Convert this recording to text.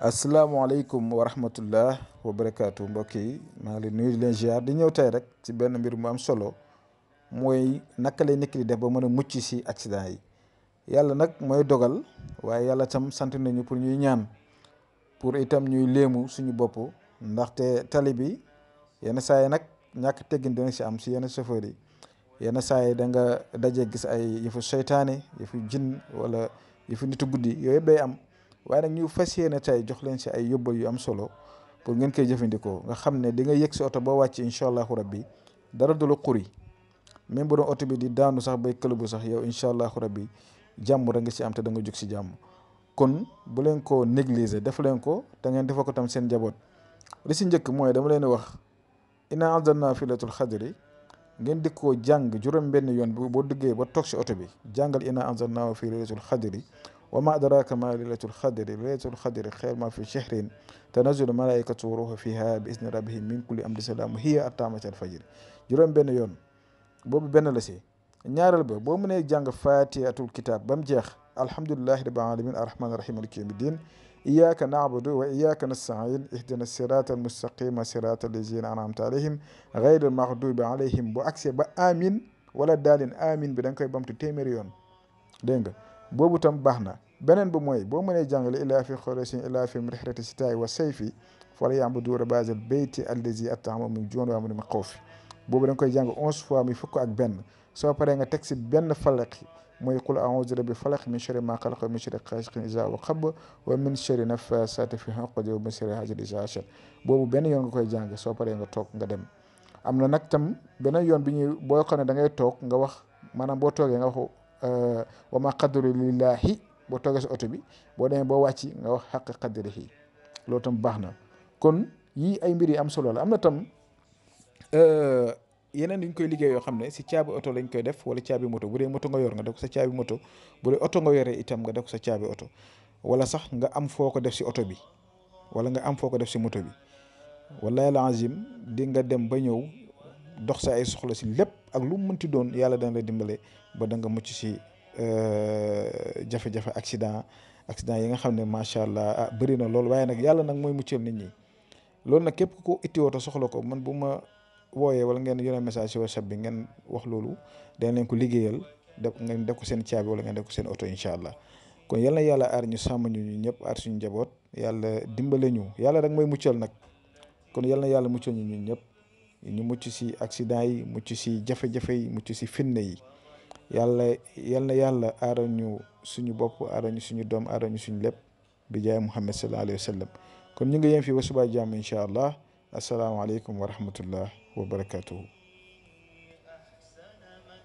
asalaamaaleykum wa rahmatullah wa barakaatu mbokk yi maa ngi leen nuyu di leen ziar di ñëw tey rek ci benn mbir mu am solo mooy naka lay nit ki di def ba mën a mucc si accident yi. yàlla nag mooy dogal waaye yàlla tam sant nañu pour ñuy ñaan pour itam ñuy léemu suñu bopp ndaxte tali bi yenn saa yi nag ñàkk teggin dina si am si yenn chauffeur yi. yenn saa yi da nga daje gis ay yëfu seytaane yëfu jinn wala yëfu nitu guddi yooyu yëpp day am. waaye nag ñu fas yéene tey jox leen si ay yóbbal yu am solo pour ngeen koy jëfandikoo nga xam ne di nga yëg si oto ba wàcc incha allahu rabbi dara du la xuri même bu doon oto bi di daanu sax bay këlëbu sax yow incha allahu rabbi jàmm rek nga si am te da nga jóg si jàmm. kon bu leen ko négliger def leen ko te ngeen defal ko tam seen njaboot li si njëkk mooy dama leen di wax inna anzalna fi laylatul xadri ngeen di ko jàng juróom-benn yoon boo duggee ba toog si oto bi jàngal inna anzalna fi laylatul xadri wa ma adraka ma laylatul xadri xayr ma fi shahrin tanazzalu malaikatu wa ruuhu fiha bi izni rabbihim min kulli amrin salaamun hiya hattaa matla'il fajr juróom benn yoon boobu benn la si. ñaareel ba boo mënee jàng fatihatul kitab ba mu jeex alhamdulillahi rabbil alamin arrahmani rahim maliki yawmi din iyyaka na'budu wa iyyaka nasta'in ihdina sirata almustaqima sirata allazina an'amta alayhim ghayril maghdubi alayhim bu agsee ba amin wala daalin amin bi da nga koy bamtu téeméeri yoon dégg nga boobu tam baax na. beneen bi mooy boo mënee jàngale ilaa fi xorosin ilaa fi rihlati sitaa'i wa sayfi falyabudu rabba haazal bayti allazi at'amahum min juu'in wa aamanahum min xawf boobu da nga koy jàng 11 fois muy fukk ak benn soo paree nga teg si benn falaq mooy qul a'uuzu bi rabbil falaq min sharri maa xalaq wa min sharri gaasiqin izaa waqab wa min sharri naffaasaati fil 'uqad wa min sharri haasidin izaa hasad boobu benn yoon nga koy jàng soo paree nga toog nga dem. am na nag tam beneen yoon bi ñuy boo xam ne da ngay toog nga wax maanaam boo toogee nga wax wa maa qadru lillahi boo toogee sa oto bi boo demee boo wàcc nga wax xaq qadrihi loolu tam baax na. kon yii ay mbir yi am solo la. am na tam yeneen yu ñu koy liggéey yoo xam ne si caabi oto lañ koy def wala caabi moto bu dee moto nga yor nga def ko sa caabi moto bu dee oto nga yoree itam nga def ko sa caabi oto wala sax nga am foo ko def si oto bi wala nga am foo ko def si moto bi wallahi al azim di nga dem ba ñëw dox sa ay soxla si lépp ak lu mu mënti doon yàlla dana la dimbale ba da nga mucc si jafe-jafe accident yi nga xam ne macha allah bëri na loolu waaye nag yàlla nag mooy muccal nit ñi. loolu nag képp ku ko ittiwoo te soxla ko man bu ma wooyee wala ngeen yónnee message si WhatsApp bi ngeen wax loolu dañ leen ko liggéeyal ngeen def ko seen caabi wala ngeen def ko seen oto incha allah. kon yal na yàlla aar ñu sàmm ñu ñëpp aar suñu njaboot yàlla dimbale ñu yàlla rek mooy muccal nag kon yal na yàlla muccal ñu ñun ñëpp ñu mucc si accident yi mucc si jafe-jafe yi mucc si fitna yi. yal na yàlla aaral ñu suñu bopp aaral ñu suñu doom aaral ñu suñu lépp bi jaay Muhammad sallallahu alayhi wa sallam kon ñu ngi yem fii ba subaa jàmm incha allah asalaamaaleykum wa rahmatullah wa barakatuhu.